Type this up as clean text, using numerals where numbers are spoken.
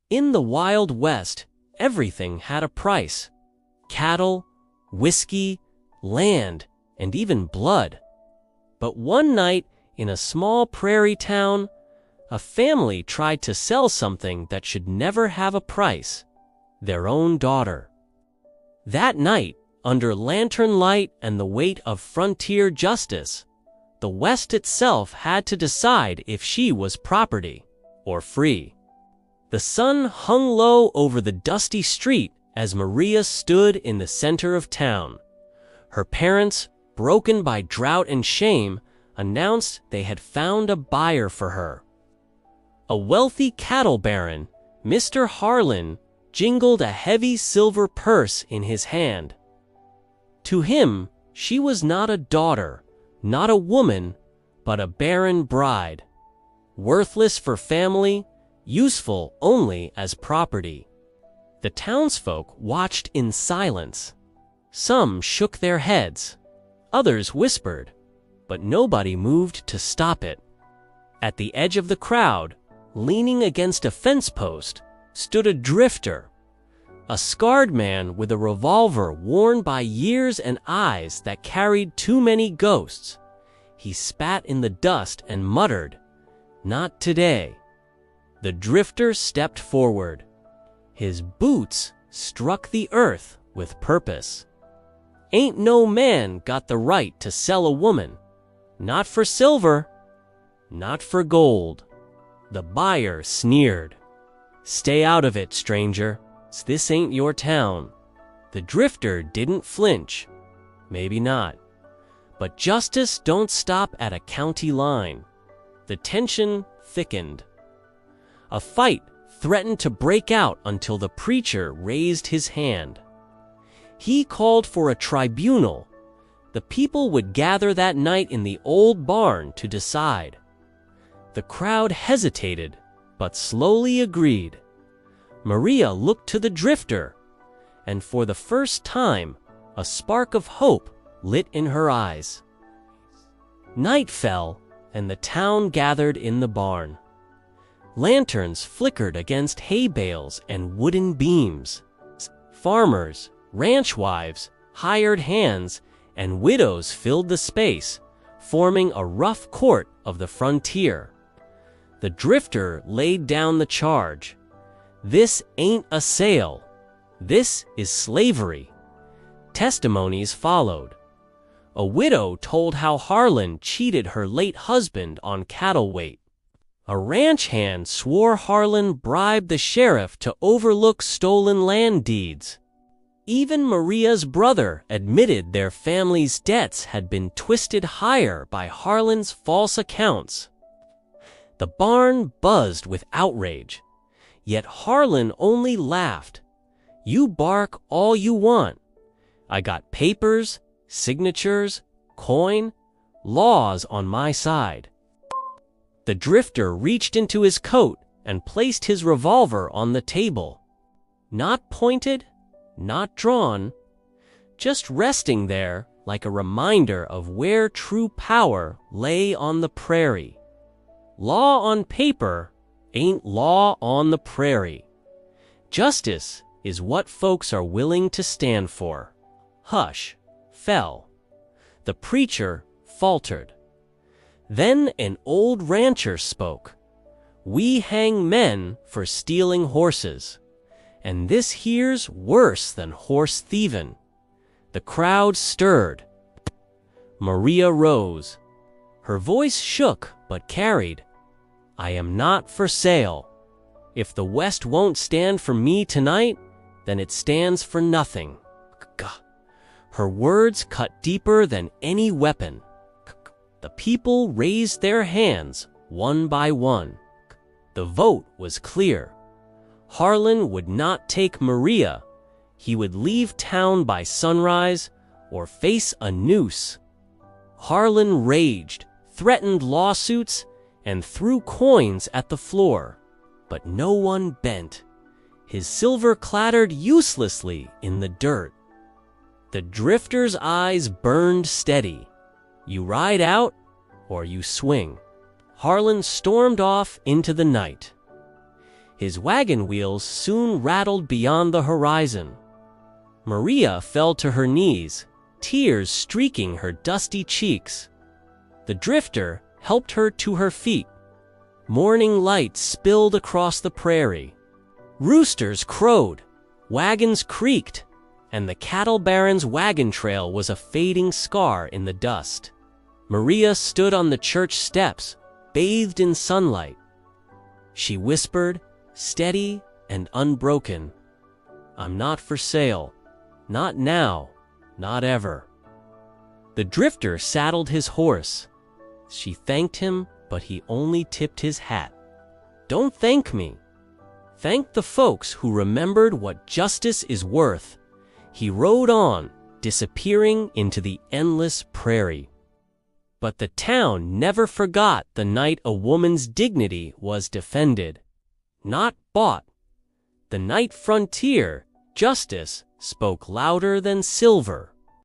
In the Wild West, everything had a price: cattle, whiskey, land, and even blood. But one night, in a small prairie town, a family tried to sell something that should never have a price: their own daughter. That night, under lantern light and the weight of frontier justice, the West itself had to decide if she was property or free. The sun hung low over the dusty street as Maria stood in the center of town. Her parents, broken by drought and shame, announced they had found a buyer for her. A wealthy cattle baron, Mr. Harlan, jingled a heavy silver purse in his hand. To him, she was not a daughter, not a woman, but a barren bride, worthless for family, useful only as property. The townsfolk watched in silence. Some shook their heads, others whispered, but nobody moved to stop it. At the edge of the crowd, leaning against a fence post, stood a drifter, a scarred man with a revolver worn by years and eyes that carried too many ghosts. He spat in the dust and muttered, "Not today." The drifter stepped forward. His boots struck the earth with purpose. "Ain't no man got the right to sell a woman. Not for silver, not for gold." The buyer sneered. "Stay out of it, stranger. This ain't your town." The drifter didn't flinch. Maybe not. But justice don't stop at a county line. The tension thickened. A fight threatened to break out until the preacher raised his hand. He called for a tribunal. The people would gather that night in the old barn to decide. The crowd hesitated, but slowly agreed. Maria looked to the drifter, and for the first time, a spark of hope lit in her eyes. Night fell, and the town gathered in the barn. Lanterns flickered against hay bales and wooden beams. Farmers, ranch wives, hired hands, and widows filled the space, forming a rough court of the frontier. The drifter laid down the charge. "This ain't a sale. This is slavery." Testimonies followed. A widow told how Harlan cheated her late husband on cattle weight. A ranch hand swore Harlan bribed the sheriff to overlook stolen land deeds. Even Maria's brother admitted their family's debts had been twisted higher by Harlan's false accounts. The barn buzzed with outrage, yet Harlan only laughed. "You bark all you want. I got papers, signatures, coin, laws on my side." The drifter reached into his coat and placed his revolver on the table. Not pointed, not drawn, just resting there like a reminder of where true power lay on the prairie. Law on paper ain't law on the prairie. Justice is what folks are willing to stand for. Hush fell. The preacher faltered. Then an old rancher spoke. "We hang men for stealing horses, and this here's worse than horse thievin'." The crowd stirred. Maria rose. Her voice shook but carried. "I am not for sale. If the West won't stand for me tonight, then it stands for nothing." Her words cut deeper than any weapon. The people raised their hands one by one. The vote was clear. Harlan would not take Maria. He would leave town by sunrise or face a noose. Harlan raged, threatened lawsuits, and threw coins at the floor, but no one bent. His silver clattered uselessly in the dirt. The drifter's eyes burned steady. You ride out, or you swing. Harlan stormed off into the night. His wagon wheels soon rattled beyond the horizon. Maria fell to her knees, tears streaking her dusty cheeks. The drifter helped her to her feet. Morning light spilled across the prairie. Roosters crowed, wagons creaked, and the cattle baron's wagon trail was a fading scar in the dust. Maria stood on the church steps, bathed in sunlight. She whispered, steady and unbroken, "I'm not for sale. Not now, not ever." The drifter saddled his horse. She thanked him, but he only tipped his hat. "Don't thank me. Thank the folks who remembered what justice is worth." He rode on, disappearing into the endless prairie. But the town never forgot the night a woman's dignity was defended, not bought. The night frontier, justice, spoke louder than silver.